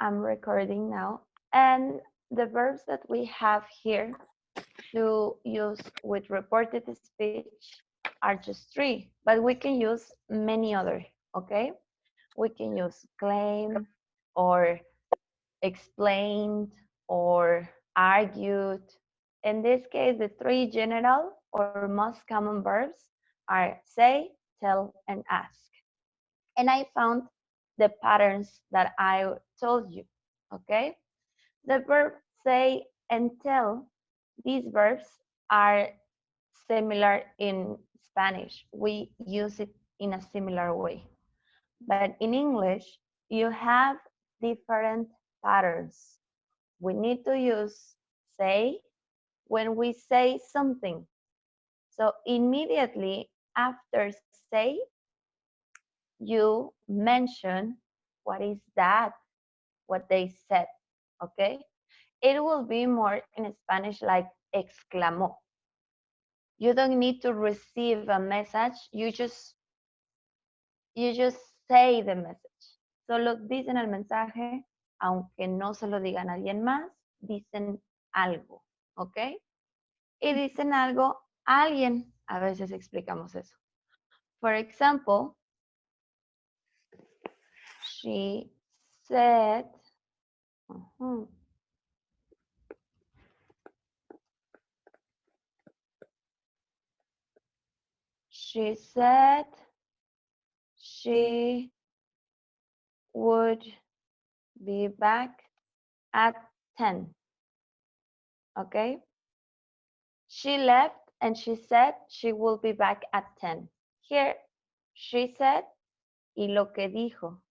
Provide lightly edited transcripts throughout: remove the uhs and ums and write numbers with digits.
I'm recording now. And the verbs that we have here to use with reported speech are just three, but we can use many other, okay? We can use claim or explained or argued. In this case, the three general or most common verbs are say, tell, and ask. And I found the patterns that I told you, okay? The verb say and tell, these verbs are similar in Spanish. We use it in a similar way. But in English, you have different patterns. We need to use say when we say something. So immediately after say, you mention what is that, what they said, okay? It will be more in Spanish like exclamó. You don't need to receive a message, you just say the message. Solo dicen el mensaje, aunque no se lo digan a alguien más, dicen algo, ¿ok? Y dicen algo a alguien, a veces explicamos eso. For example, she said, she said she would be back at 10. Okay? She left and she said she will be back at 10. Here, she said y lo que dijo.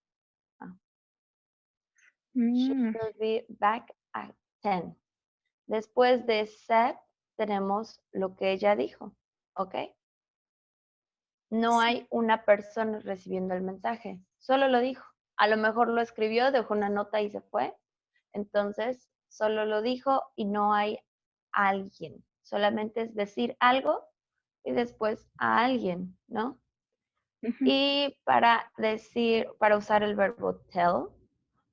She will be back at 10. Después de said, tenemos lo que ella dijo. ¿Ok? No hay una persona recibiendo el mensaje, solo lo dijo. A lo mejor lo escribió, dejó una nota y se fue. Entonces, solo lo dijo y no hay alguien. Solamente es decir algo y después a alguien, ¿no? Y para usar el verbo tell,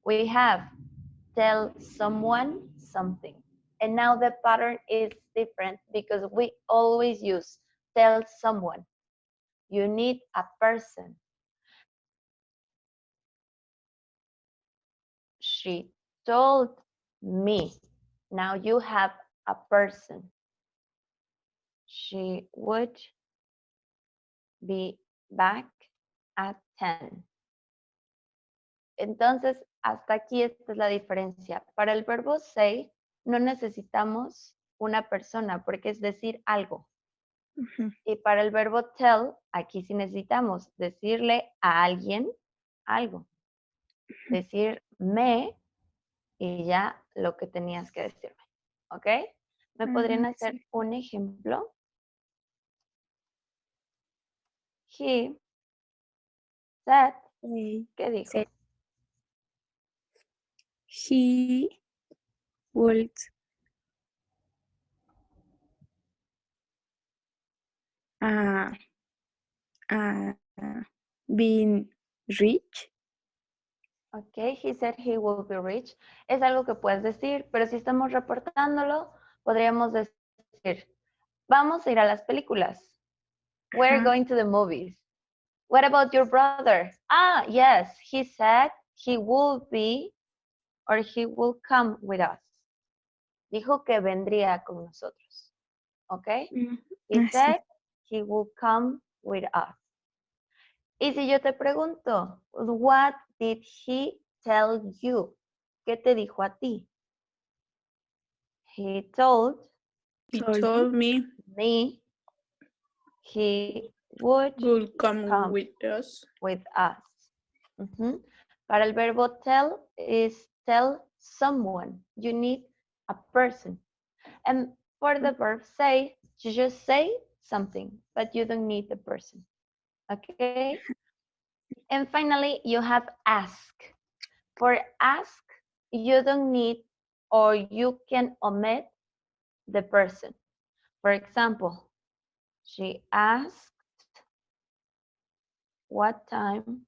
we have tell someone something. And now the pattern is different because we always use tell someone. You need a person. She told me. Now you have a person. She would be back at 10. Entonces, hasta aquí esta es la diferencia. Para el verbo say, no necesitamos una persona porque es decir algo. Y para el verbo tell, aquí sí necesitamos decirle a alguien algo. Decirme y ya lo que tenías que decirme. ¿Ok? ¿Me podrían hacer un ejemplo? He said, ¿qué dijo? Said he would be rich. Ok, he said he will be rich. Es algo que puedes decir, pero si estamos reportándolo, podríamos decir, vamos a ir a las películas. We're going to the movies. What about your brother? Ah, yes, he said he will be or he will come with us. Dijo que vendría con nosotros. ¿Ok? He said he will come with us. Y si yo te pregunto, what did he tell you? ¿Qué te dijo a ti? He told me he would come with us. Para el verbo tell is tell someone. You need a person. And for the verb say, you just say something, but you don't need the person. Okay? And finally, you have ask. For ask, you don't need or you can omit the person. For example, she asked what time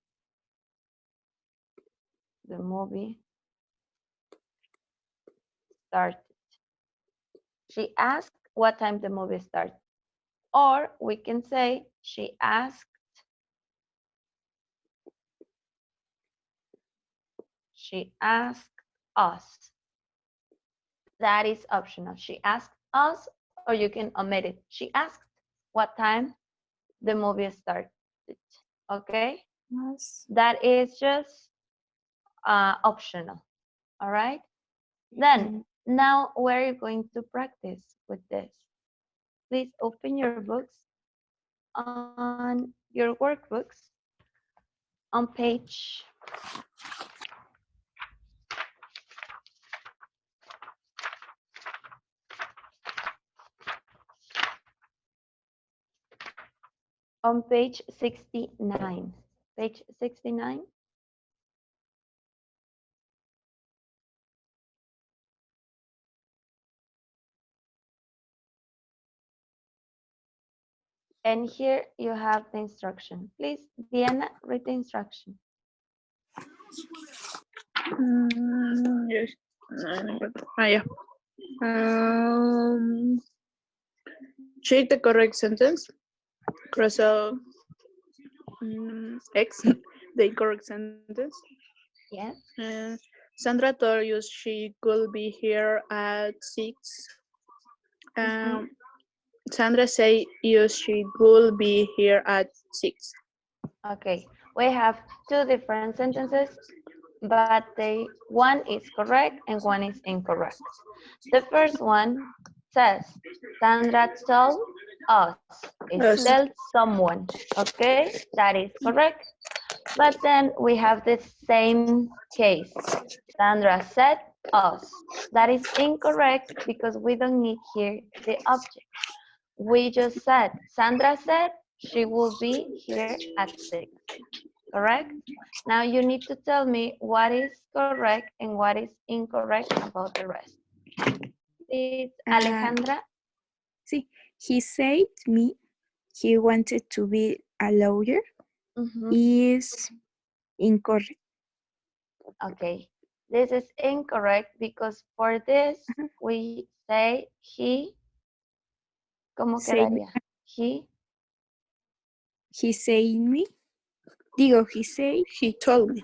the movie started. She asked what time the movie started. Or we can say she asked us. That is optional. She asked us, or you can omit it. She asked what time the movie started. Okay? Yes. That is just optional. All right? Then, now we're going to practice with this. Please open your books on your workbooks on page 69. Page 69. And here you have the instruction. Please, Diana, read the instruction. Yes. Yeah. Check the correct sentence. Cross out X, the incorrect sentence. Yes. Sandra told you she could be here at 6. Sandra say you she could be here at 6. Okay, we have two different sentences, but one is correct and one is incorrect. The first one says, Sandra told us. It Yes. tells someone. Okay, that is correct. But then we have the same case. Sandra said us. That is incorrect because we don't need here the object. We just said, Sandra said she will be here at 6. Correct? Now you need to tell me what is correct and what is incorrect about the rest. Please, Alejandra. See, he said me he wanted to be a lawyer is incorrect. Okay, this is incorrect because for this we say he. ¿Cómo quedaría? He said me. Digo, he told me.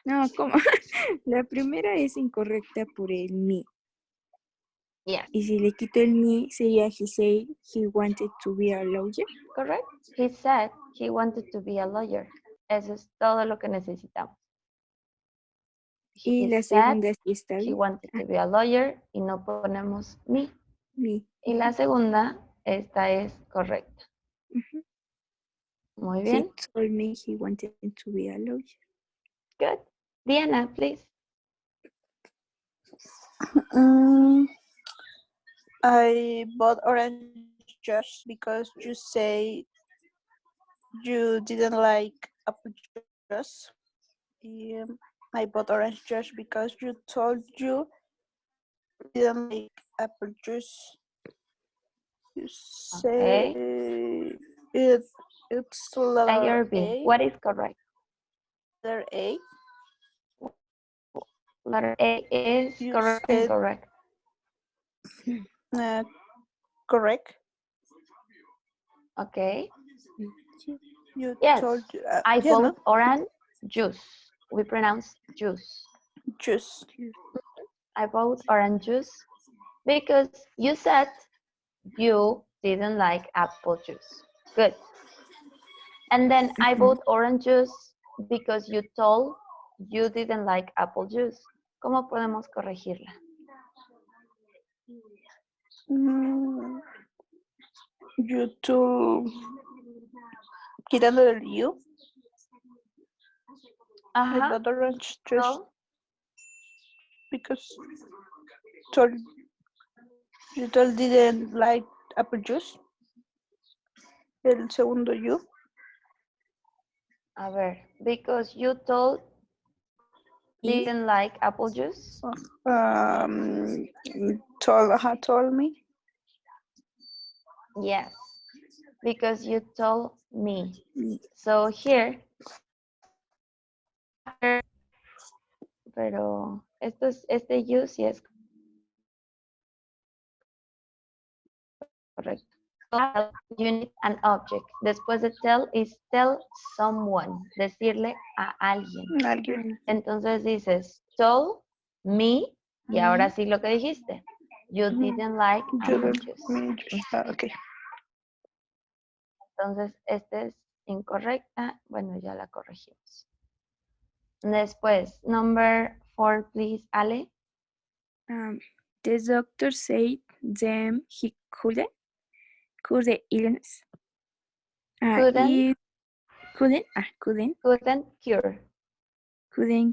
No, ¿cómo? La primera es incorrecta por el me. Yes. Y si le quito el me, sería he said he wanted to be a lawyer. Correct. He said he wanted to be a lawyer. Eso es todo lo que necesitamos. Y He la said segunda sí está he bien. wanted to be a lawyer y no ponemos me. Me. Y la segunda, esta es correcta. Muy bien. He told me he wanted to be a lawyer. Good. Diana, please. I bought orange juice because you say you didn't like apple juice. I bought orange juice because you told you didn't like apple juice. You say it's letter A. What is correct? Letter A. Letter A is You correct and said, incorrect. Correct. Okay. You Yes, told I yeah, bought no? orange juice. We pronounce juice. Juice. I bought orange juice because you said you didn't like apple juice. Good. And then I bought orange juice because you told you didn't like apple juice. ¿Cómo podemos corregirla? You told quitando el you. I bought orange juice because you told didn't like apple juice. El segundo you. A ver, because you told didn't like apple juice. Told me. Yes, because you told me. So here, after pero este you sí es correcto. Unit and object. Después de tell is tell someone, decirle a alguien. Alguien. Entonces dices, told me, y ahora sí lo que dijiste. You didn't like Yo apple de juice. ok. Entonces, este es incorrecta. Bueno, ya la corregimos. Después, number 4, please, Ale. The doctor said them he couldn't cure the illness. Couldn't, Couldn't couldn't cure.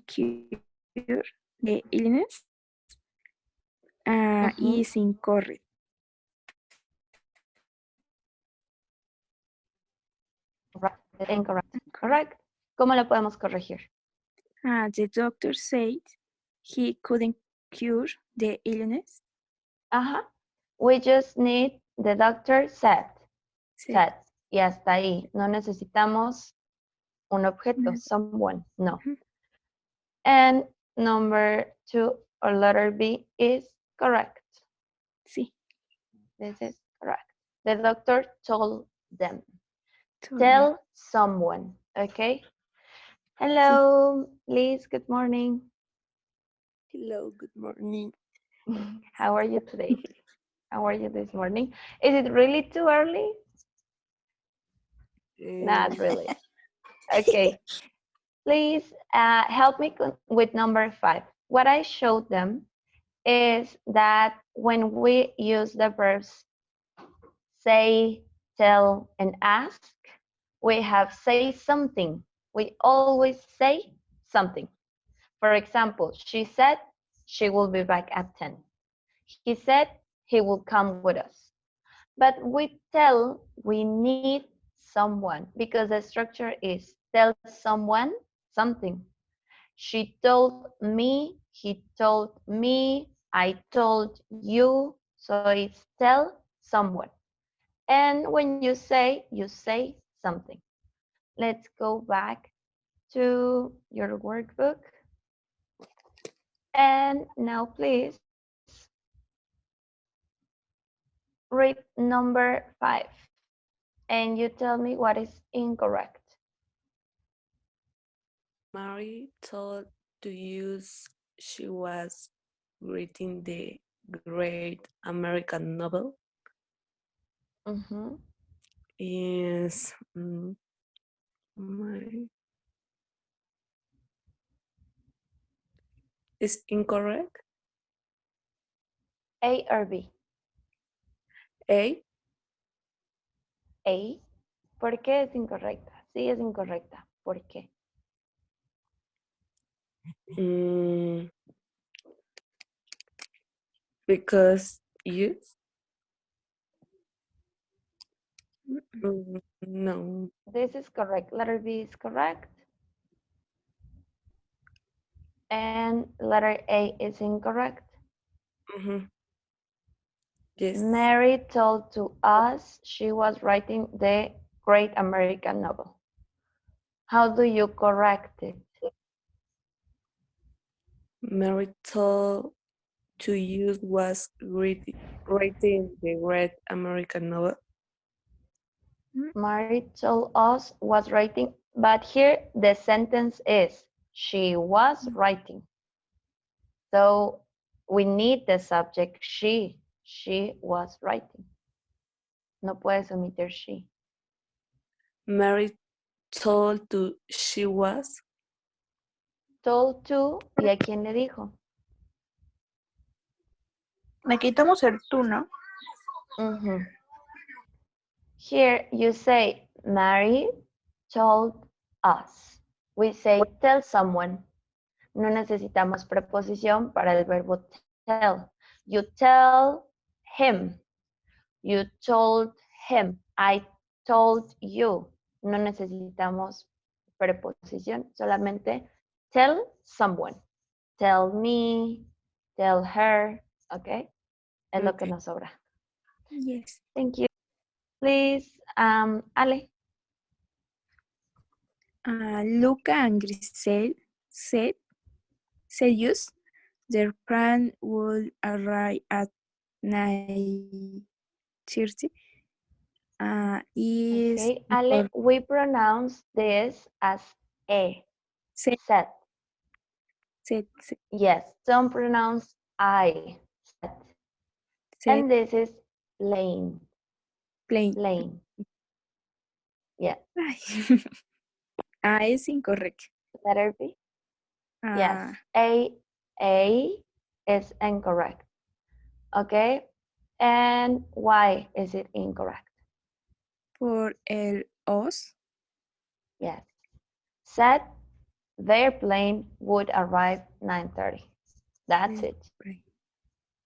cure the illness. Ujú. Is incorrect. Incorrect. Correct. ¿Cómo lo podemos corregir? The doctor said he couldn't cure the illness. Ajá. We just need the doctor said. Said. Said. Y hasta ahí. No necesitamos un objeto, someone. No. And number 2 or letter B is correct. Sí. This is correct. The doctor told them. Told Tell someone. Okay. Hello, Liz. Good morning. Hello, good morning. How are you today? How are you this morning? Is it really too early? Not really. Okay. Please help me with number 5. What I showed them is that when we use the verbs say, tell, and ask, we have say something. We always say something. For example, she said she will be back at 10. He said he will come with us. But with tell, we need someone because the structure is tell someone something. She told me, he told me, I told you. So it's tell someone. And when you say something. Let's go back to your workbook. And now please read number 5. And you tell me what is incorrect. Mary told to use she was reading the great American novel. Mhm. Is is incorrect. A or B. A. A. ¿Por qué es incorrecta? Sí es incorrecta. ¿Por qué? Because use. No. This is correct. Letter B is correct. And letter A is incorrect. Yes. Mary told to us she was writing the great American novel. How do you correct it? Mary told to use was reading the great American novel. Mary told us was writing, but here the sentence is she was writing. So we need the subject she. She was writing. No puedes omitir she. Mary told to she was. Told to, ¿y a quién le dijo? Le quitamos el tú, ¿no? Here you say Mary told us. We say tell someone. No necesitamos preposición para el verbo tell. You tell him. You told him. I told you. No necesitamos preposición, solamente tell someone. Tell me, tell her, ¿ok? Es lo que nos sobra. Yes. Thank you. Please, Ale. Luca and Grisel said Celsius, their plane will arrive at 9:30. Is Okay, Ale, we pronounce this as E, set, set. set, Yes, don't pronounce I, set. set And this is plane, plane. plane. Yeah, Ay. Es incorrecto. letter B. Yes, Ah, A is incorrect. Okay, and why is it incorrect? por el os. Yes, said their plane would arrive 9:30. That's it.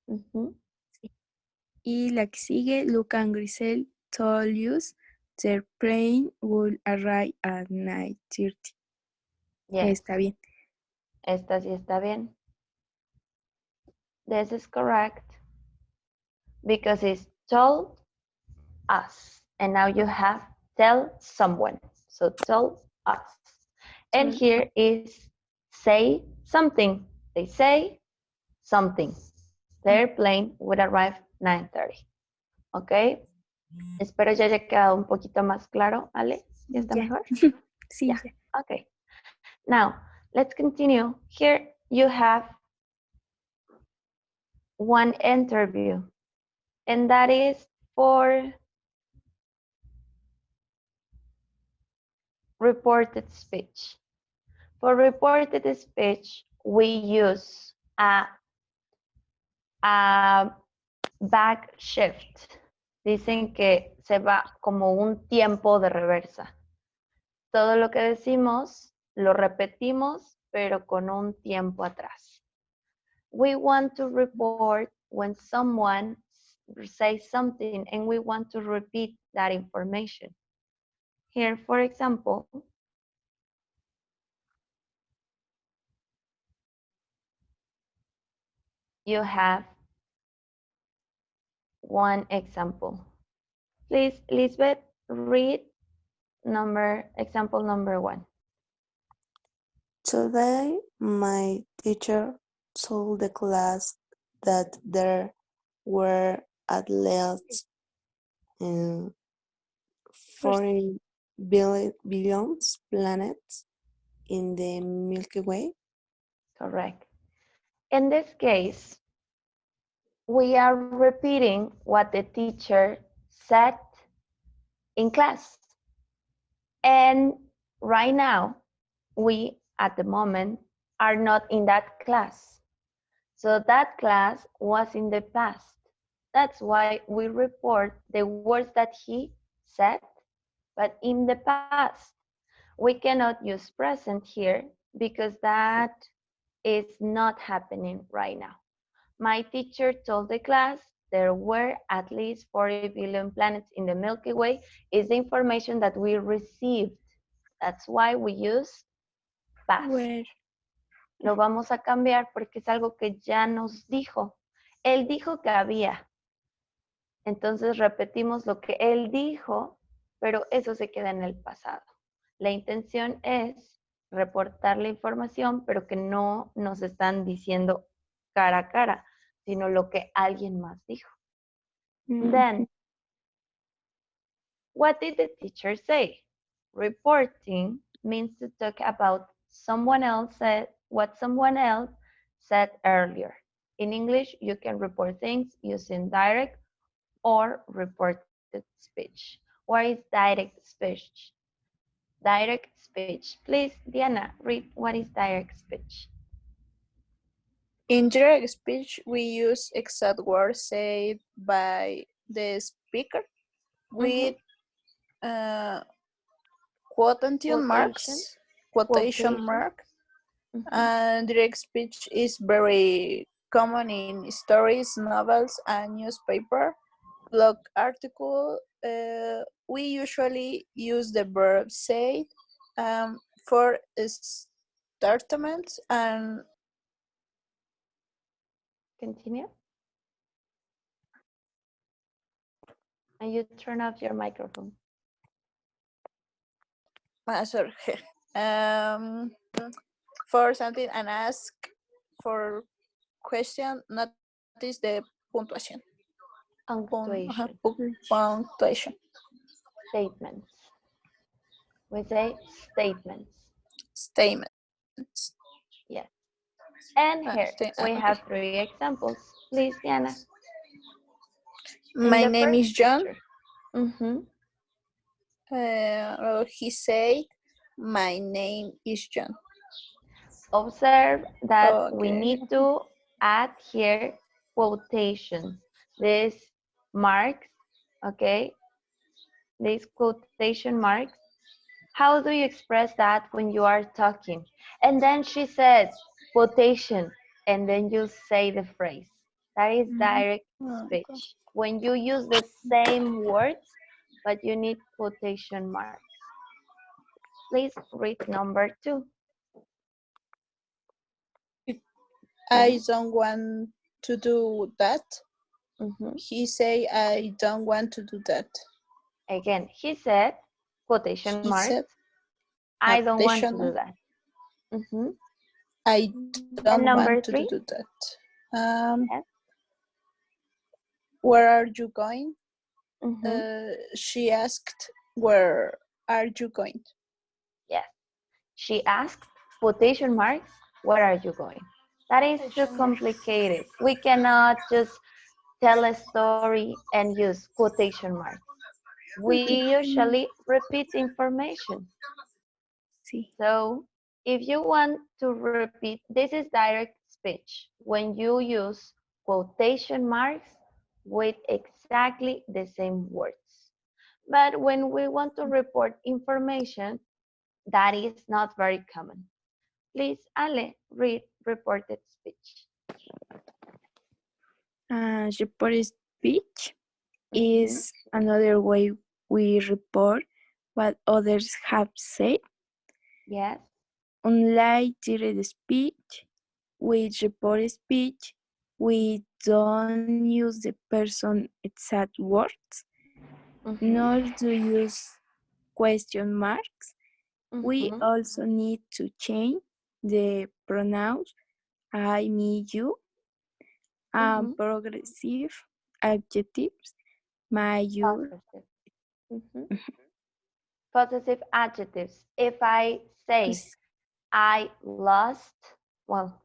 Mhm. Y la que sigue, Luca and Grisel told us their plane will arrive at 9:30. Yes, Está bien. esta sí está bien. This is correct because it's told us. And now you have tell someone. So tell us. And here is say something. They say something. Their plane would arrive 9:30. ¿Ok? Espero ya haya quedado un poquito más claro, Ale. ¿Ya está Ya. mejor? Sí, Yeah. ya. Okay. Now, let's continue. Here you have one interview, and that is for reported speech. For reported speech, we use a back shift. Dicen que se va como un tiempo de reversa. Todo lo que decimos lo repetimos, pero con un tiempo atrás. We want to report when someone says something and we want to repeat that information. Here, for example, you have one example. Please, Lisbeth, read example number 1. Today, my teacher told the class that there were at least uh, 40 billions planets in the Milky Way. Correct. In this case, we are repeating what the teacher said in class. And right now, we at the moment are not in that class. So that class was in the past. That's why we report the words that he said, but in the past. We cannot use present here because that is not happening right now. My teacher told the class there were at least 40 billion planets in the Milky Way is the information that we received. That's why we use past. Where? Lo vamos a cambiar porque es algo que ya nos dijo. Él dijo que había. Entonces repetimos lo que él dijo, pero eso se queda en el pasado. La intención es reportar la información, pero que no nos están diciendo cara a cara, sino lo que alguien más dijo. Then, what did the teacher say? Reporting means to talk about what someone else said earlier. In English, you can report things using direct or reported speech. What is direct speech? Direct speech. Please, Diana, read what is direct speech. In direct speech, we use exact words said by the speaker with quotation marks, quotation mark. And direct speech is very common in stories, novels, and newspaper. Blog article. We usually use the verb said for statements and Continue. And you turn off your microphone. sorry. For something and ask for question, notice the puntuación. Punctuation. Punctuation. Statements. We say statements. Statements. Yes. And here we Okay. have 3 examples. Please, Diana. My In the name first is John. picture. Mm-hmm. He said, my name is John. Observe that we Okay. need to add here quotations. These marks, okay? These quotation marks. How do you express that when you are talking? And then she said, quotation, and then you say the phrase. That is direct Okay. speech. When you use the same words, but you need quotation marks. Please read number 2. I don't want to do that. Mhm. He say, I don't want to do that. Again, he said, quotation He marks, said, I don't want to do quotation, that. Mhm. I don't And want number to 3, do that. yes. Where are you going? Mhm. She asked, where are you going? Yes. She asked, quotation marks, where are you going? That is too complicated. We cannot just tell a story and use quotation marks. We usually repeat information. Sí. So if you want to repeat, this is direct speech. When you use quotation marks with exactly the same words. But when we want to report information, that is not very common. Please, Ale, read reported speech. Report speech Mhm. is another way we report what others have said. Yes. Unlike direct speech, with report speech, we don't use the person exact words, Mhm. nor do use question marks. We Mhm. also need to change the pronouns I, me, you, and Mhm. progressive adjectives, my, your. Possessive. Mhm. Possessive adjectives. If I say Pues, I lost, well,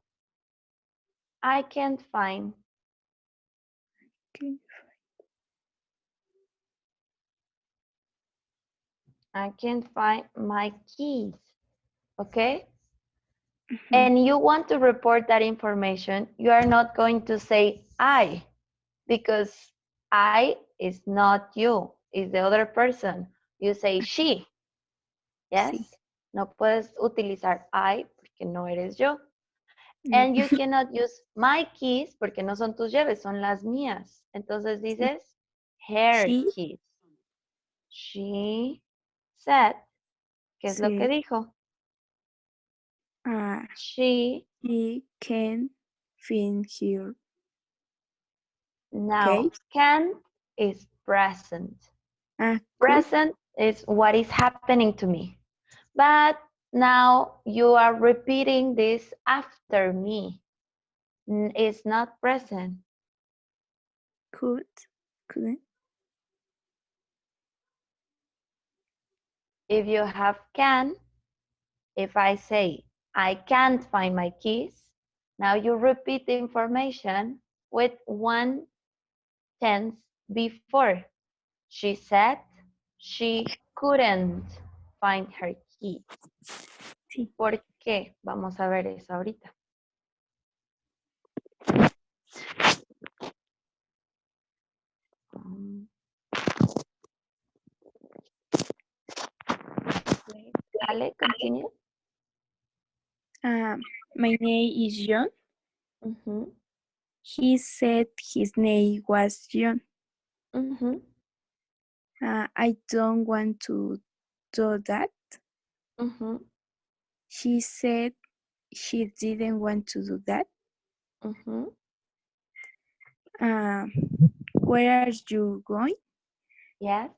I can't find. okay. I can't find my keys. Okay? Mhm. And you want to report that information, you are not going to say I, because I is not you, is the other person. You say she. Yes? Sí. No puedes utilizar I porque no eres yo. No. And you cannot use my keys porque no son tus llaves, son las mías. Entonces Sí. dices her She keys. She said, ¿qué es lo que said dijo? uh, She, he can find her now, case. can is present. Could, Present is what is happening to me. But now you are repeating this after me. It's not present. could, couldn't. If you have can, if I say, I can't find my keys, now you repeat the information with one tense before. She said she couldn't find her keys. Sí. ¿Por qué? Vamos a ver eso ahorita. Um, wait. Ale, continue. My name is John. Mhm, He said his name was John. mhm, I don't want to do that. mhm, She said she didn't want to do that. mhm. Uh, where are you going? Yes,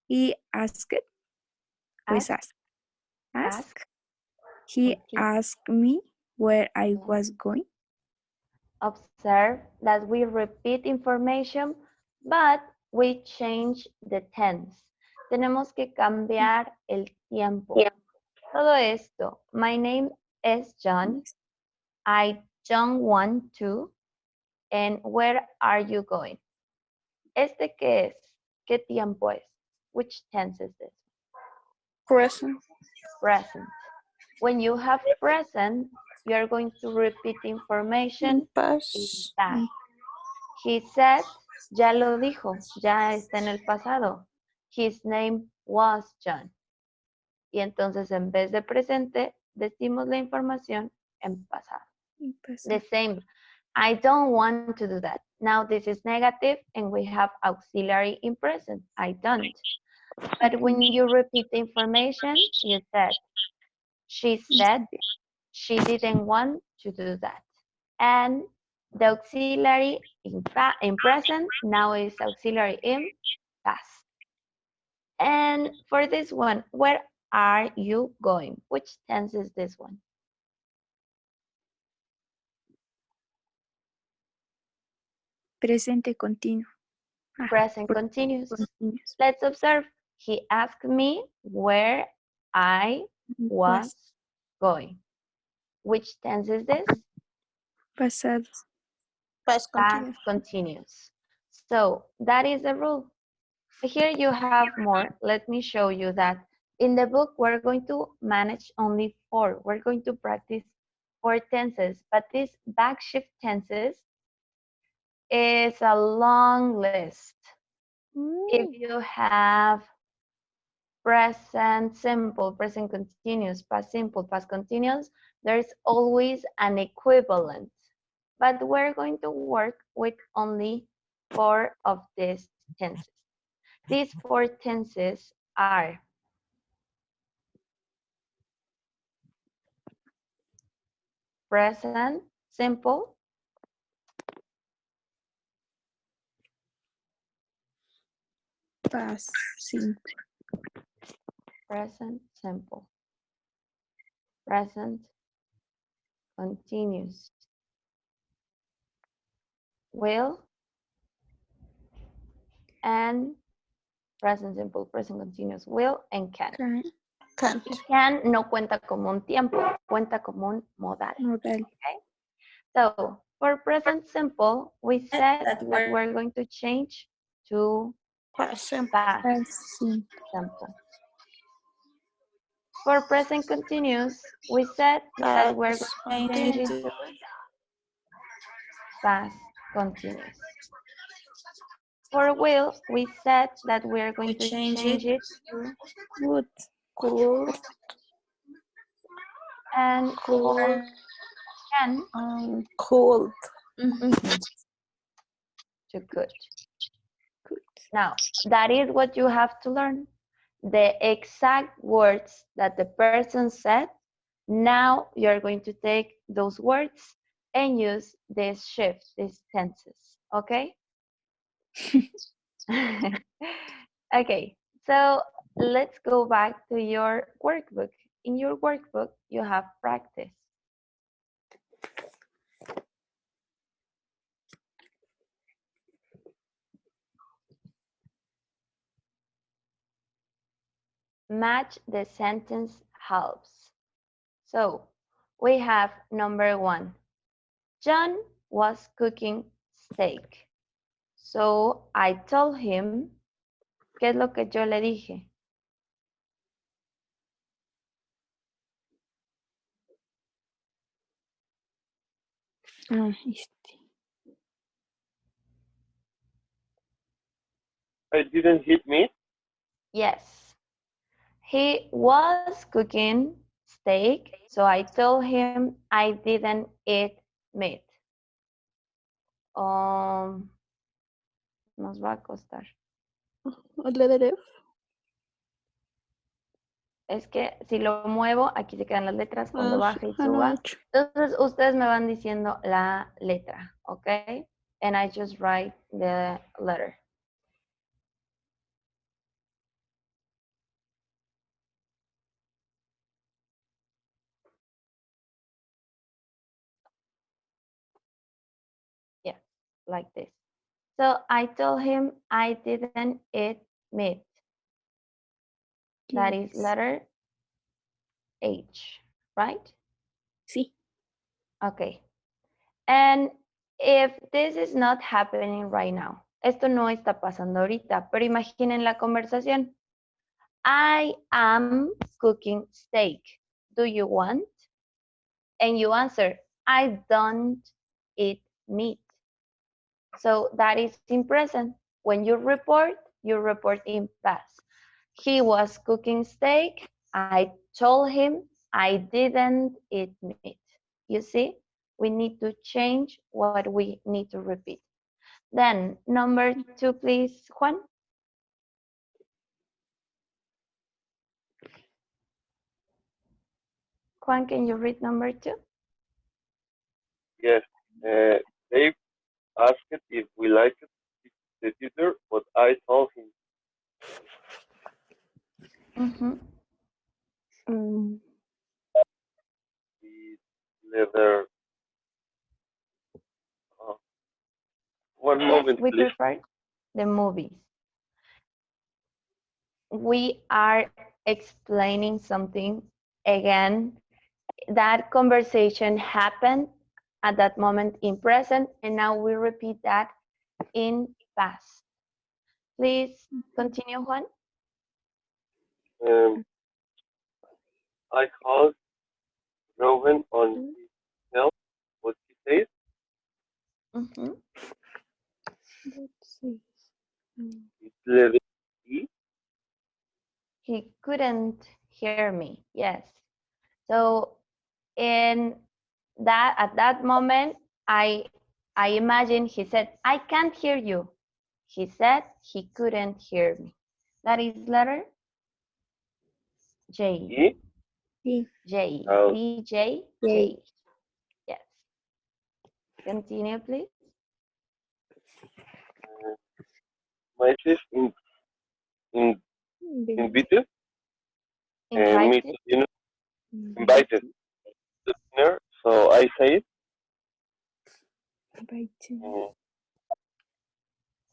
He asked. Pues ask, ask. ask He with T. asked me where I Yes. was going. Observe that we repeat information, but we change the tense. Tenemos que cambiar el tiempo. Todo esto. My name is John. I don't want to. And where are you going? ¿Este qué es? ¿Qué tiempo es? Which tense is this? Present. Present. When you have present, you are going to repeat information in Past. past. He said, ya lo dijo, ya está en el pasado. His name was John. Y entonces en vez de presente, decimos la información en pasado. The same. I don't want to do that. Now this is negative and we have auxiliary in present. I don't. But when you repeat the information, you said, she said, she didn't want to do that. And the auxiliary in present now is auxiliary in past. And for this one, where are you going? Which tense is this one? Presente continuo. Present continuous. Continuous. Let's observe. He asked me where I was going. Which tense is this? Pasado. Past Past continuous. continuous. So that is the rule. Here you have more. Let me show you that in the book we're going to manage only 4. We're going to practice 4 tenses, but these backshift tenses is a long list. If you have present simple, present continuous, past simple, past continuous, there's always an equivalent. But we're going to work with only 4 of these tenses. These 4 tenses are present simple, Past simple. present simple, present continuous, will, and present simple, present continuous, will, and can. Can't. Y can no cuenta como un tiempo, cuenta como un modal. Modal. Okay? So for present simple, we said that we're going to change to Past simple. past Past simple. simple. For present continuous, we said that we're going to change it to past continuous. For will, we said that we're going to change it to Good. Cool. and Cool. for can Cold. to could. Good. Now, that is what you have to learn. The exact words that the person said, now you're going to take those words and use this shift, these tenses, okay? Okay, so let's go back to your workbook. In your workbook, you have practice. Match the sentence halves. So we have number 1. John was cooking steak. So I told him, ¿qué es lo que yo le dije? I didn't hit me. Yes. He was cooking steak, so I told him I didn't eat meat. Nos va a costar. Letter F. Es que si lo muevo, aquí se quedan las letras cuando baje y suba. H. Entonces, ustedes me van diciendo la letra, ¿ok? And I just write the letter. like this. So I told him I didn't eat meat. That is Yes. letter H, right? Sí. Okay. And if this is not happening right now, esto no está pasando ahorita, pero imaginen la conversación. I am cooking steak. Do you want? And you answer, I don't eat meat. So that is in present. When you report in past. He was cooking steak. I told him I didn't eat meat. You see, we need to change what we need to repeat. Then number 2, please, Juan. Juan, can you read number 2? Yes. They asked if we liked the teacher, but I told him Mm-hmm. Um, the leather. Uh, one Yes, moment, we please. prefer the movies. We are explaining something again. That conversation happened at that moment in present, and now we repeat that in past. Please continue, Juan. Um, I called Robin on his cell. What he said, Mhm. let's see. Um, it's leather E. He couldn't hear me. Yes. So in that at that moment, I imagine he said, "I can't hear you." He said he couldn't hear me. That is letter J. E. sí. J. Uh, DJ Yay. J. Yes. Continue, please. my sis in Invent- invited me Invited. to dinner. Invited Invited. to dinner. So I said, Invited. mm,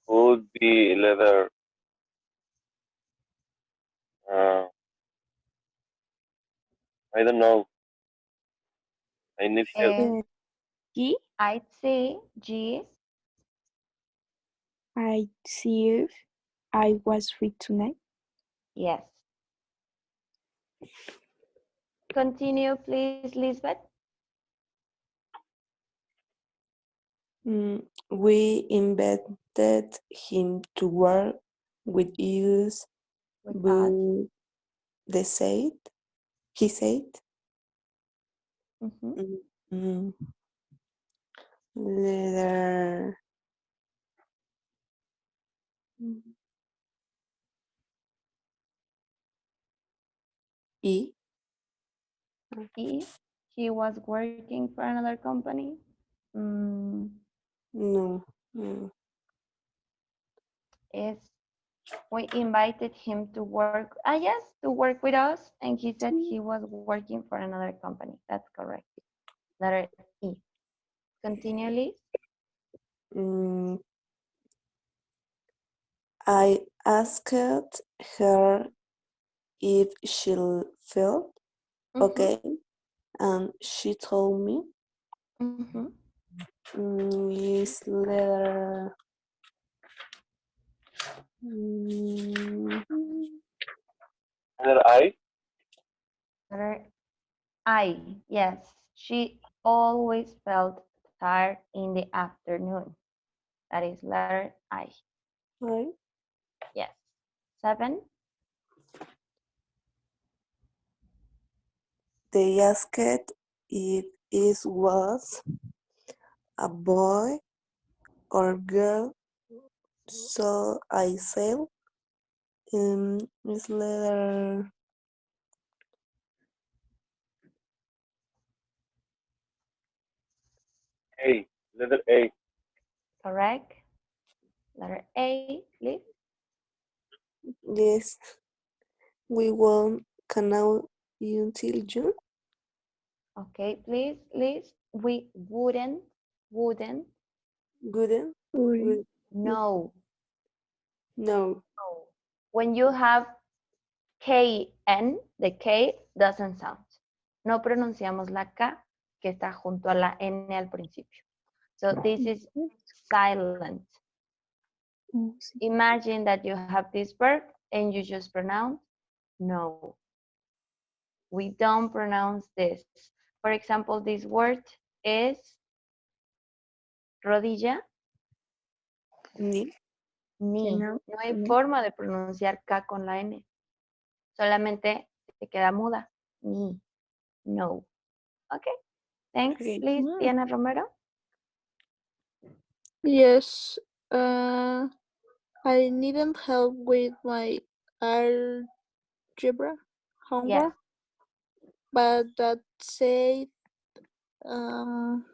would be leather. Uh, I don't know. I need help. Uh, G. I'd say G. I see if I was free tonight. Yes. Continue, please, Lisbeth. We invited him to work with us, With us. but they said, he said, Mhm. mm, mm, letter mm, E. E. He was working for another company. Mm, No, mm, is we invited him to work. Yes, to work with us, and he said he was working for another company. That's correct. Letter E. Continue, Liz. mm, I asked her if she felt Mhm. okay, and she told me Mhm. is letter mm, Leather I. Letter I. Yes, she always felt tired in the afternoon. That is letter I. I. Yes. 7. They asked if it was a boy or girl, so I said is letter A. Leather A. Correct. Letter A, Liz. yes. We won't canal until June. Okay, please, Liz. We wouldn't Gooden. Uri. No. No. No. When you have KN, the K doesn't sound. No pronunciamos la K que está junto a la N al principio. So this is silent. Oh, sí. Imagine that you have this verb and you just pronounce no. We don't pronounce this. For example, this word is rodilla, Ni. ni. No, No hay no. forma de pronunciar K con la N. Solamente se queda muda. Ni. No. Okay. Thanks, Okay. please, Mm. Diana Romero. Yes. I needed help with my algebra homework, Yes. but that said, um,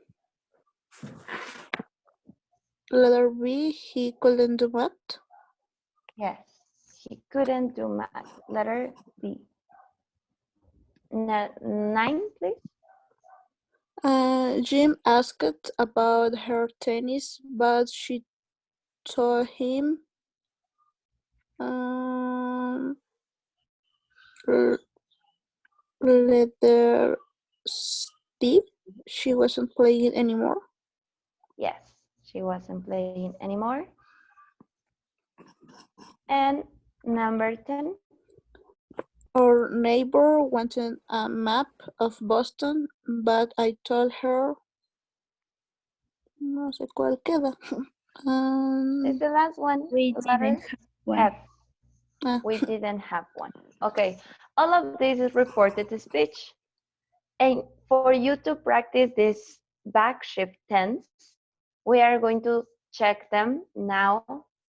letter B, he couldn't do math. Yes. He couldn't do math. Letter B. 9, please. Jim asked about her tennis, but she told him l- letter Steve, she wasn't playing anymore. Yes. She wasn't playing anymore. And number 10. Our neighbor wanted a map of Boston, but I told her, no sé cuál queda. It's the last one. We Letter didn't have one. F. Ah, We didn't have one. Okay. All of this is reported speech. And for you to practice this back shift tense, we are going to check them now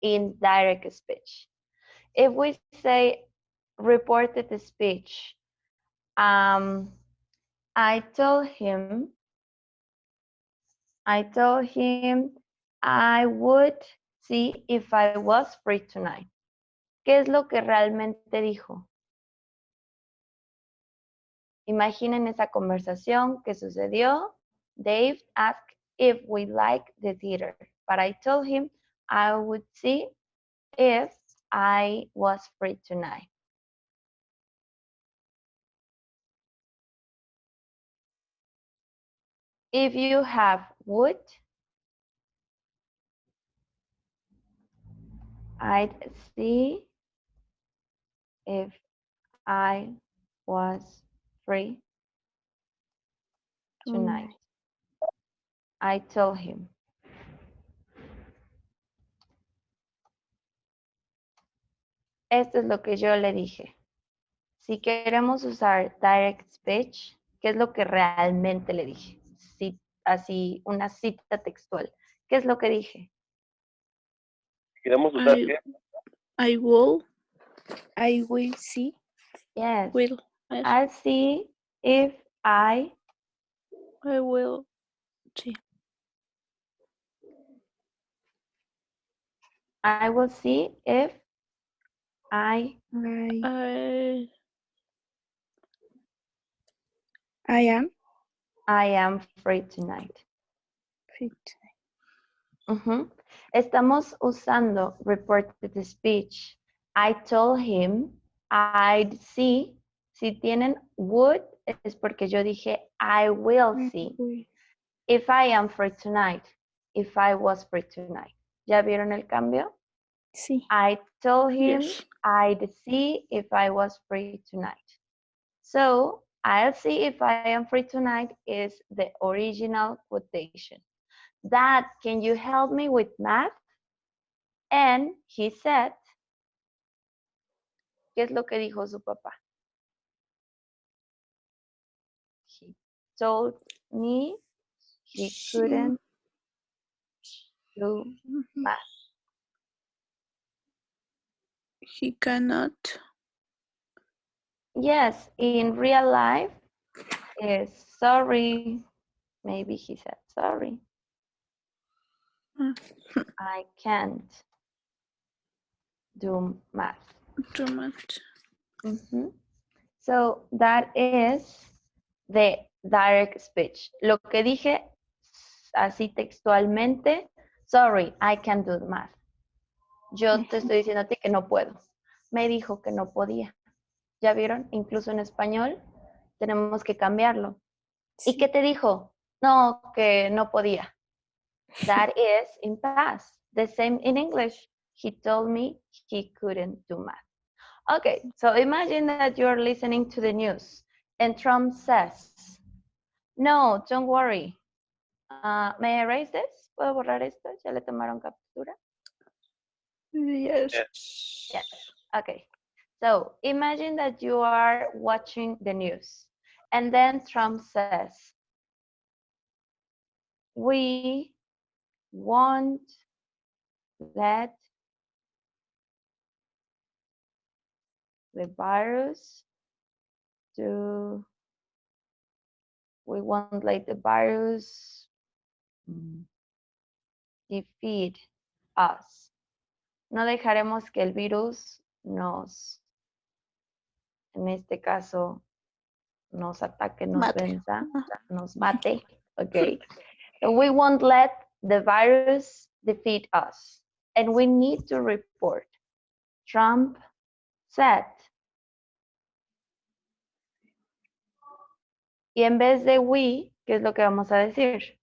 in direct speech. If we say reported speech, I told him I would see if I was free tonight. ¿Qué es lo que realmente dijo? Imaginen esa conversación que sucedió. Dave asked if we like the theater, but I told him I would see if I was free tonight. If you have would, I'd see if I was free tonight. I told him. Esto es lo que yo le dije. Si queremos usar direct speech, ¿qué es lo que realmente le dije? Si, así, una cita textual. ¿Qué es lo que dije? Queremos usar qué? I will. I will see. Yes. Will. Yes, I'll see if I will. Sí. I will see if I I am am free tonight. fit. Ujú. Estamos usando reported speech. I told him I'd see. Si tienen would es porque yo dije I will see. If I am free tonight. If I was free tonight. ¿Ya vieron el cambio? Sí. I told him Yes. I'd see if I was free tonight. So, I'll see if I am free tonight is the original quotation. Dad, can you help me with math? And he said, ¿qué es lo que dijo su papá? He told me he couldn't do math. He cannot. Yes, in real life is sorry. Maybe he said sorry. I can't do math. Too much. Mhm. So that is the direct speech. Lo que dije así textualmente Sorry, I can't do the math. Yo te estoy diciendo a ti que no puedo. Me dijo que no podía. ¿Ya vieron? Incluso en español tenemos que cambiarlo. ¿Y qué te dijo? No, que no podía. That is in past. The same in English. He told me he couldn't do math. Okay, so imagine that you're listening to the news and Trump says, no, don't worry. May I erase this? ¿Puedo borrar esto? ¿Ya le tomaron captura? Yes. Yes. Okay. So imagine that you are watching the news and then Trump says, we won't let the virus to, we won't let the virus defeat us. No dejaremos que el virus nos, en este caso, nos ataque, nos Mate. venza, nos mate, okay? So we won't let the virus defeat us. And we need to report. Trump said. Y en vez de we, ¿qué es lo que vamos a decir?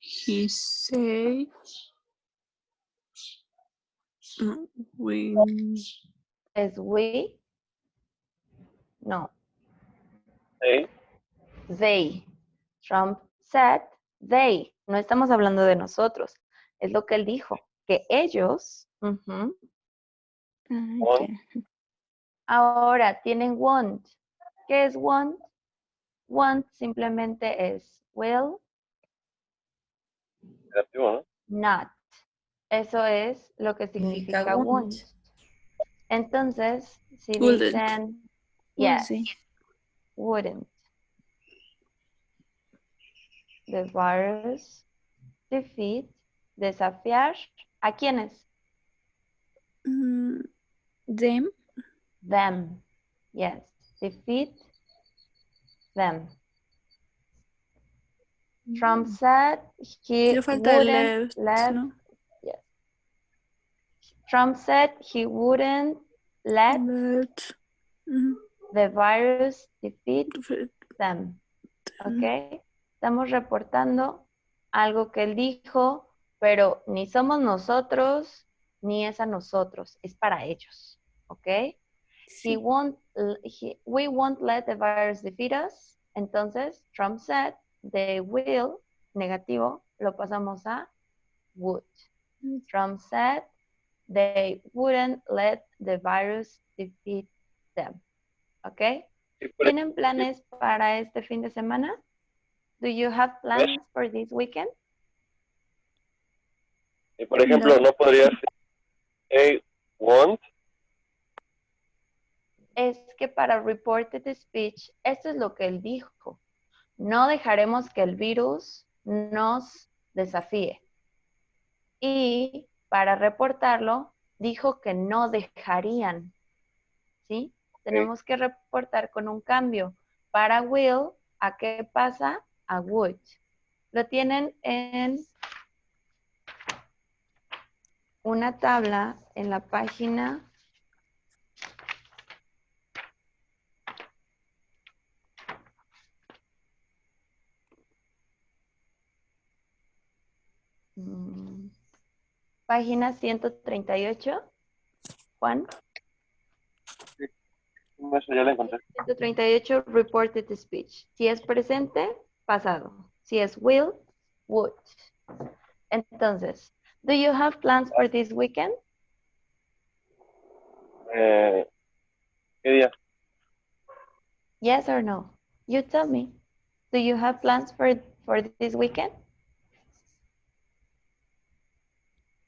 He said, we, ¿Es we? No, Hey, they. Trump said they. No estamos hablando de nosotros. Es lo que él dijo, que ellos, want, ya. ahora tienen want. ¿Qué es want? Want simplemente es will negativo, ¿no? not. Eso es lo que significa want. Entonces, si Wouldn't. dicen Would yes, they? wouldn't. The virus defeat, desafiar, ¿a quiénes? Them. Them. Yes, defeat them. Trump said he Quiero falta el wouldn't let, ¿no? yes. Trump said he wouldn't let Let. the virus defeat them. ¿Ok? Estamos reportando algo que él dijo, pero ni somos nosotros, ni es a nosotros, es para ellos. ¿Ok? Sí. We won't let the virus defeat us. Entonces, Trump said they will, negativo, lo pasamos a would. Trump said they wouldn't let the virus defeat them. ¿Ok? Y por, ¿Tienen planes para este fin de semana? Do you have plans for this weekend? y por ejemplo, no podría ser hey, want, Es que para reported speech, esto es lo que él dijo. No dejaremos que el virus nos desafíe. Y para reportarlo, dijo que no dejarían. ¿Sí? Tenemos que reportar con un cambio. Para will, ¿a qué pasa? A would. Lo tienen en una tabla en la página 138, Juan. eso ya la encontré. 138, reported speech. Si es presente, pasado. Si es will, would. Entonces, do you have plans for this weekend? ¿Qué día? Yes or no? You tell me. Do you have plans for this weekend?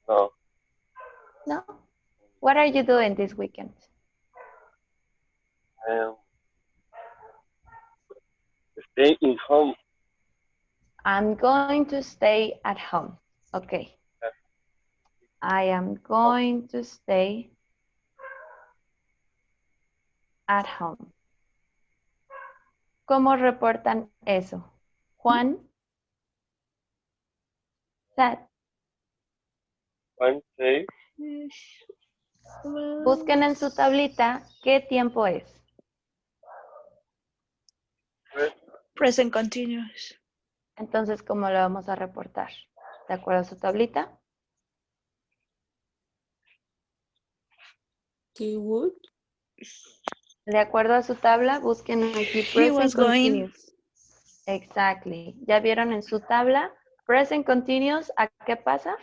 No. No? What are you doing this weekend? Stay in home. I'm going to stay at home. Okay. I am going to stay at home. ¿Cómo reportan eso? Juan said. Juan said, Busquen en su tablita qué tiempo es. Present continuous. Entonces, ¿cómo lo vamos a reportar? ¿De acuerdo a su tablita? He would. De acuerdo a su tabla, busquen aquí He was present going. continuous. Exactly. ¿Ya vieron en su tabla? Present continuous, ¿a qué pasa?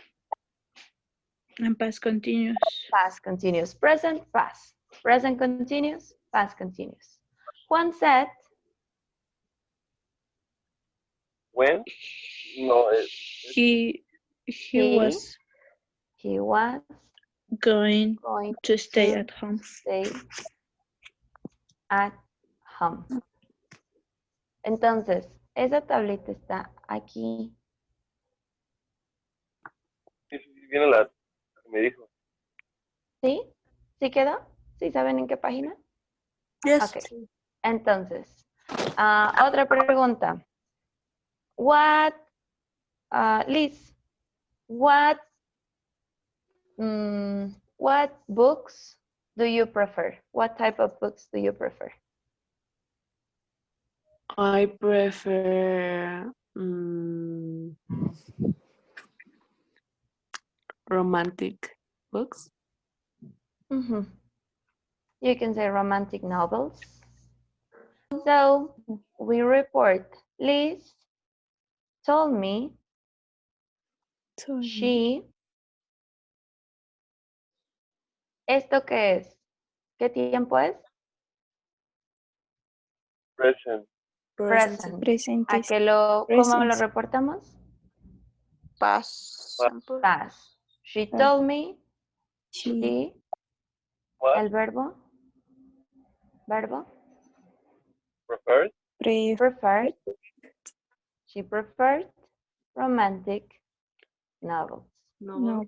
And past continuous. Past continuous. Present, past. Present continuous, past continuous. Juan said, when? No, He was he was going going to stay to at home. stay at home. Entonces, esa tablita está aquí. sí viene la que me dijo. ¿Sí? ¿Sí quedó? ¿Sí saben en qué página? Yes. Ok. Entonces, otra pregunta. Liz, what books do you prefer? What type of books do you prefer? I prefer romantic books. Mhm. You can say romantic novels. So, we report Liz told me she. ¿Esto qué es? ¿Qué tiempo es? Present. Present. Presente. ¿Cómo lo Presence. reportamos? Past simple. Past. She Past. told me. She She. What? El verbo. Verbo. Preferred? Preferred. She preferred romantic novels. no.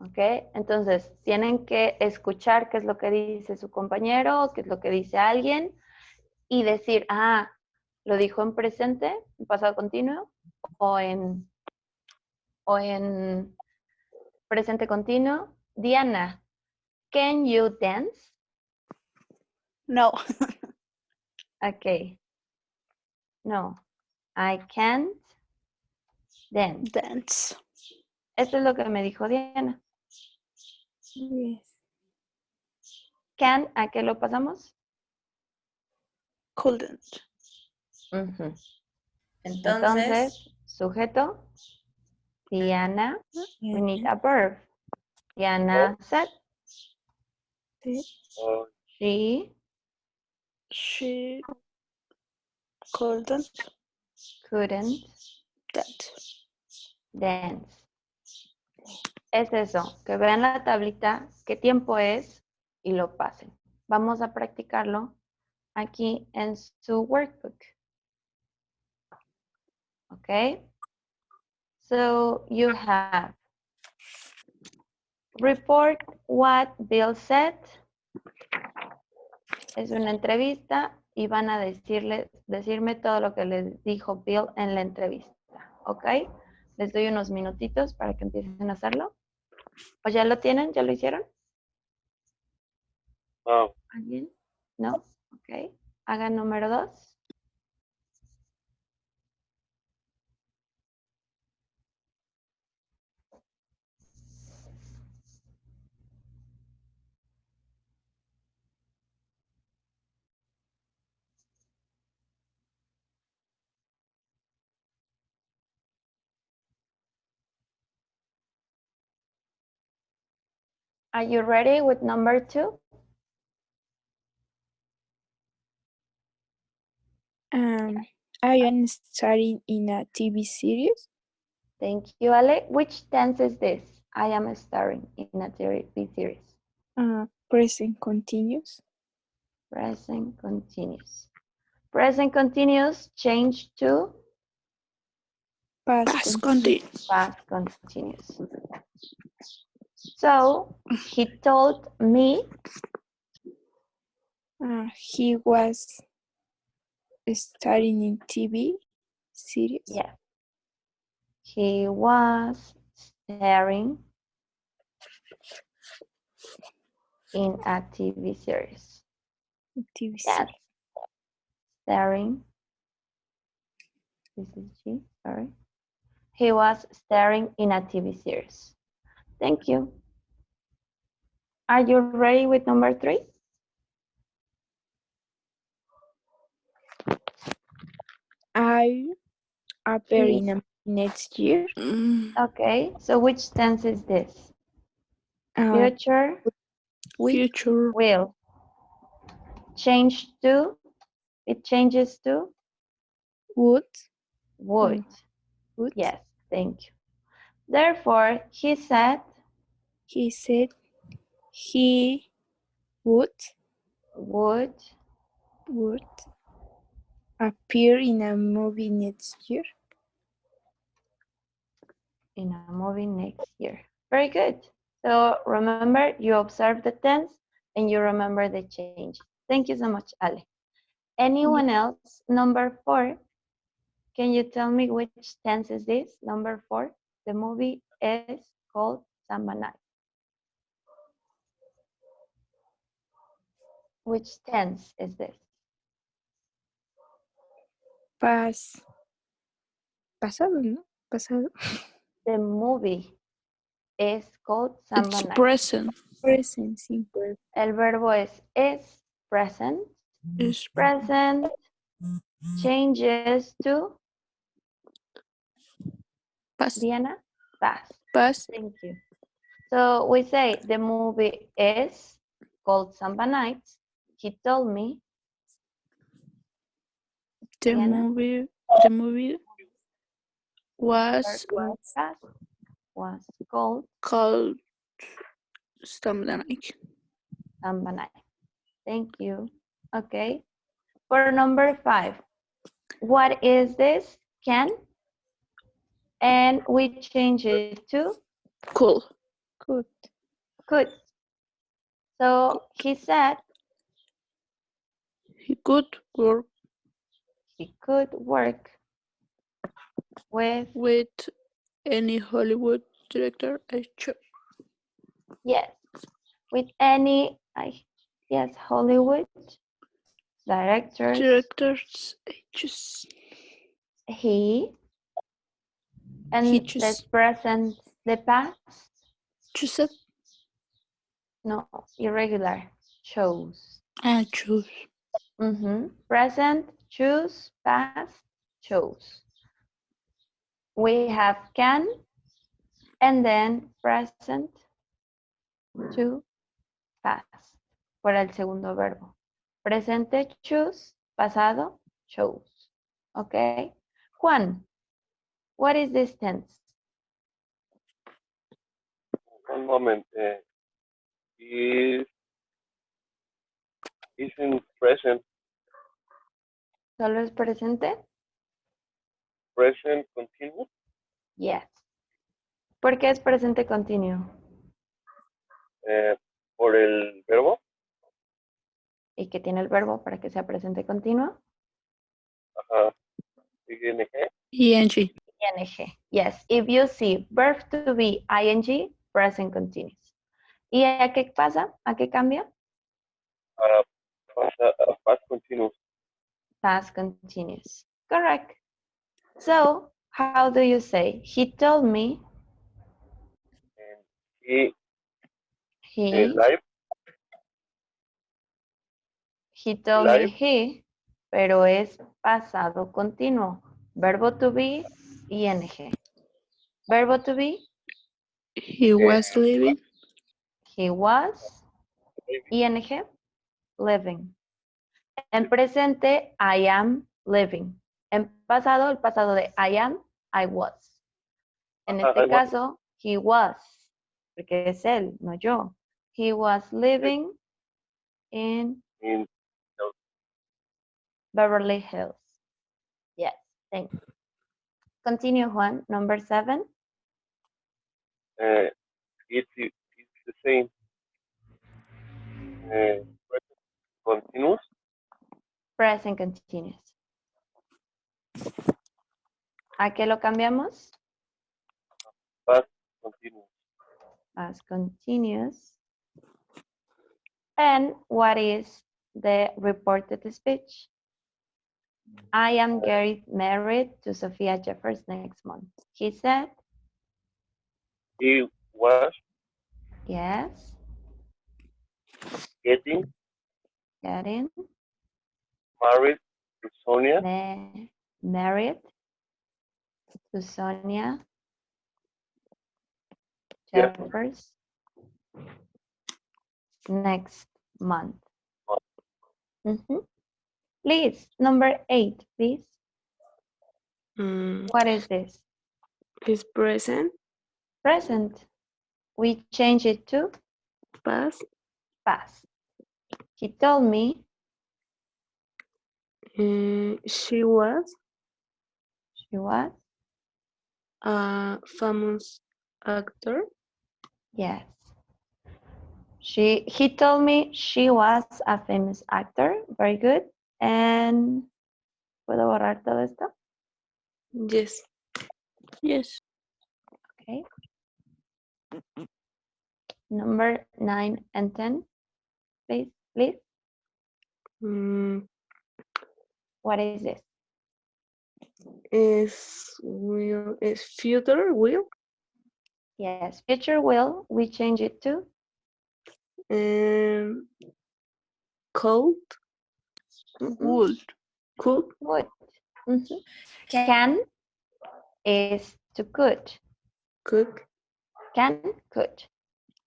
¿Ok? Entonces, tienen que escuchar qué es lo que dice su compañero, qué es lo que dice alguien y decir, lo dijo en presente, en pasado continuo o en presente continuo. Diana, can you dance? No. Ok. No, I can't dance. Dance. Esto es lo que me dijo Diana. Yes. Can, ¿a qué lo pasamos? Couldn't. Ujú. Entonces, sujeto, Diana, we need a verb. Diana said, Oh, she She couldn't couldn't dance. dance. Es eso, que vean la tablita, qué tiempo es y lo pasen. Vamos a practicarlo aquí en su workbook. Okay? So you have report what Bill said. Es una entrevista y van a decirme todo lo que les dijo Bill en la entrevista. ¿Ok? Les doy unos minutitos para que empiecen a hacerlo. ¿O ya lo tienen? ¿Ya lo hicieron? no. ¿Alguien? ¿No? Ok. Hagan número 2. Are you ready with number 2? I am starring in a TV series. Thank you, Ale. Which tense is this? I am starring in a TV series. Present continuous. Present continuous. Present continuous change to Past continuous. past continuous. So he told me He was starring in TV series. Yes. He was starring in a TV series. TV Yes. series. Starring. This is G, sorry. He was starring in a TV series. Thank you. Are you ready with number 3? I appear Please. in a next year. Okay, so which tense is this? Uh, Future, with Future. will. Change to, it changes to, would. would. Would. Yes, thank you. Therefore, he said, He said he would would appear in a movie next year. in a movie next year. Very good. So remember, you observe the tense and you remember the change. Thank you so much, Ale. Anyone else? Number 4. Can you tell me which tense is this? Number 4. The movie is called Samba Night. Which tense is this? Pasado, ¿no? Pasado. The movie is called Samba It's Night. present. Present, sí. El verbo es present. Is Present changes to past. Diana, past. Past. Thank you. So we say the movie is called Samba Nights. He told me. The Diana? movie was Past was called called Samba Night. Samba Night. Thank you. Okay. For number 5, what is this? Can. And we change it to Cool. Could. could. So he said He could work he could work with any Hollywood director. yes, with any, yes, Hollywood directors. Directors. Just He, and he let's just present the past. said No, irregular. Chose. I choose. Present, choose, past, chose. We have can, and then present to past, por el segundo verbo. Presente, choose, pasado, chose. Okay? Juan, what is this tense? One moment. Is isn't present ¿Solo es presente? continuous? Yes. ¿Por qué es presente continuo? Por el verbo. ¿Y qué tiene el verbo para que sea presente continuo? Ajá. ING. ing. ING. Yes. If you see verb to be ing, present continuous. ¿Y a qué pasa? ¿A qué cambia? Past continuous. Past continuous. Correct. So, how do you say? He told me. And he He. live. He told me Live. he, pero es pasado continuo. Verbo to be, ing. Verbo to be, He was living. he was, ing, living. En presente, I am living. En pasado, el pasado de I am, I was. En este caso, he was, porque es él, no yo. He was living in Beverly Hills. Yes, thank you. Continue, Juan. Number 7. It's the same. Continuous. Present continuous. ¿A qué lo cambiamos? Past continuous. Past continuous. And what is the reported speech? I am getting married to Sophia Jeffers next month. He said, He was yes, getting getting married to Sonia married to Sonia Jeff Jeffers next month. Mhm. Please, number 8, please. What is this? Is present, Present. We change it to past, past. He told me she was she was, a famous actor. yes. He told me she was a famous actor. Very good. And ¿puedo borrar todo esto? Yes. Yes. Okay. Number 9 and 10, please, please. Mm, What is this? is future will, Yes, future will. We change it to and cold, Would. could, would. Mhm. Can is to could. Can, could.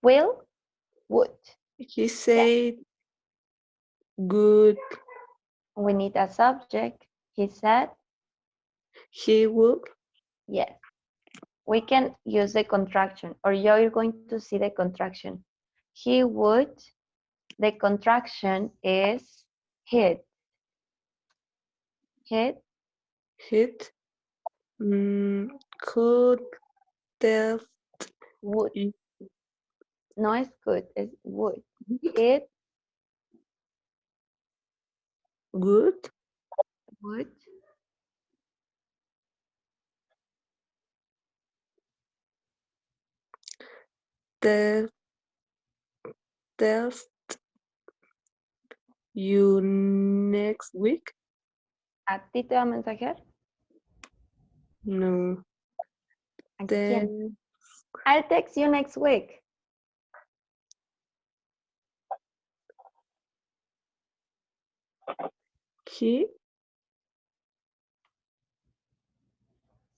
Will, would. He said good. We need a subject. He said, He would. yes. We can use the contraction, or you're going to see the contraction. He would, the contraction is hit. Hit, Hit. Could tell would. you No es could, es would. Hit, good. would. Tell test you next week. ¿A ti te va a mensajear? No. ¿A Tell quién? I'll text you next week. he.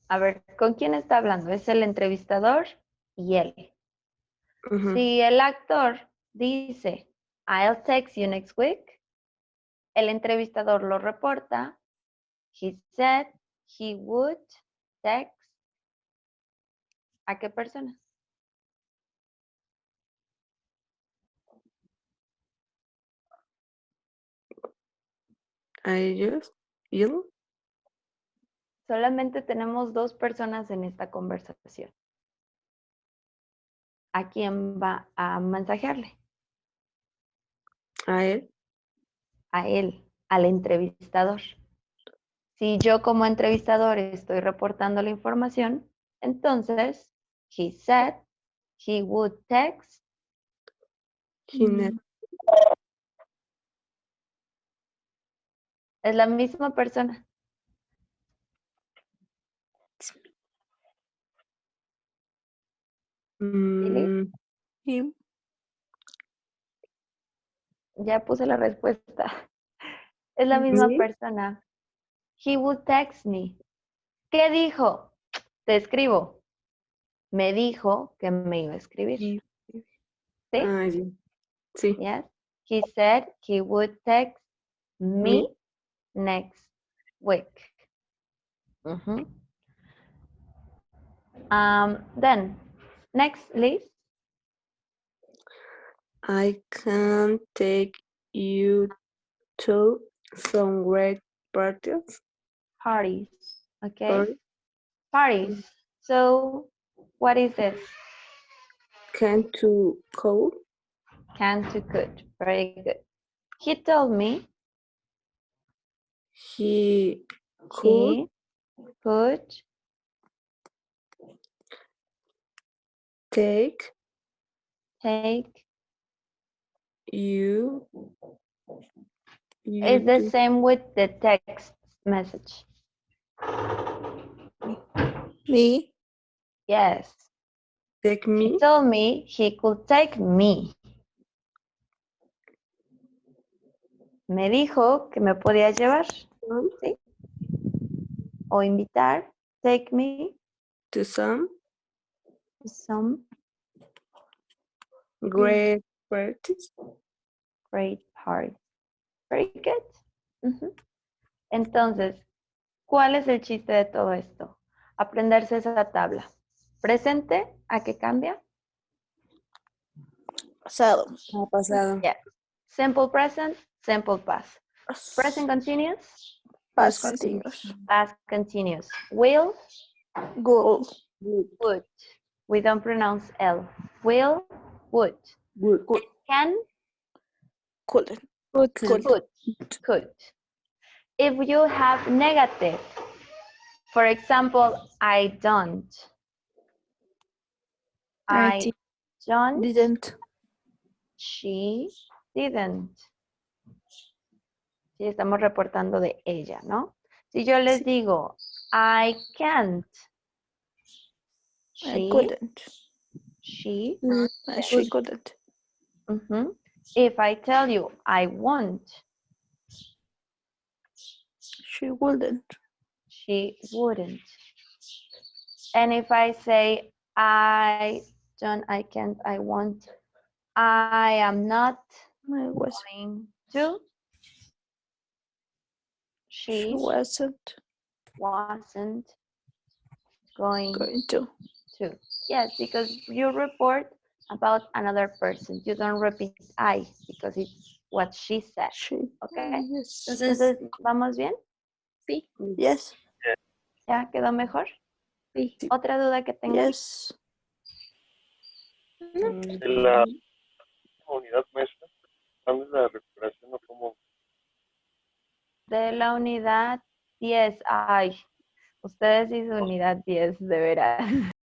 A ver, ¿con quién está hablando? Es el entrevistador y él. Ujú. Si el actor dice, I'll text you next week, el entrevistador lo reporta. He said he would text. ¿A qué persona? A ellos. Él. Solamente tenemos 2 personas en esta conversación. ¿A quién va a mensajearle? A él. A él, al entrevistador. Si yo como entrevistador estoy reportando la información, entonces, he said he would text. He next. Es la misma persona. Mm, Him. Ya puse la respuesta. Es la misma me. persona. He would text me. ¿Qué dijo? Te escribo. Me dijo que me iba a escribir. He. ¿Sí? Ah, yeah. Sí. Yes. He said he would text me next week. Mhm. Then, next, please. I can take you to some great parties. Parties. Okay. Or Parties. So, what is this? can to call. Can to could. Very good. He told me He could he could Take. Take. You. It's the do. same with the text message. Me. Yes. Take He me. told me he could take me. Me dijo que me podía llevar, ¿sí? O invitar. Take me To some to some great parties. great party. Very good. Ujú. Entonces, ¿cuál es el chiste de todo esto? Aprenderse esa tabla. Presente, ¿a qué cambia? Pasado. Ha pasado. Yeah. Simple present, simple past. Present continuous, Past Past continuous. past continuous. Will, Goal. Good. would. We don't pronounce L. Will, would. Good. Can, Couldn't. Could. could. If you have negative, for example, I don't. I don't. Didn't. She didn't. Si estamos reportando de ella, ¿no? Si yo les digo, I can't. I couldn't. She. She couldn't. Mhm. If I tell you, I won't. She wouldn't. She wouldn't. And if I say, I don't, I can't, I won't, I am not I was. going to. She She wasn't wasn't going going to. to. Yes, because you report about another person. You don't repeat I because it's what she said. She. Okay. Yes. Entonces, ¿vamos bien? Sí. Yes. ¿Ya quedó mejor? Sí. ¿Otra duda que tengan? Yes. En la unidad maestra, ¿cuándo es la recuperación o cómo? De la unidad 10. Ay, ustedes y su unidad 10, de veras.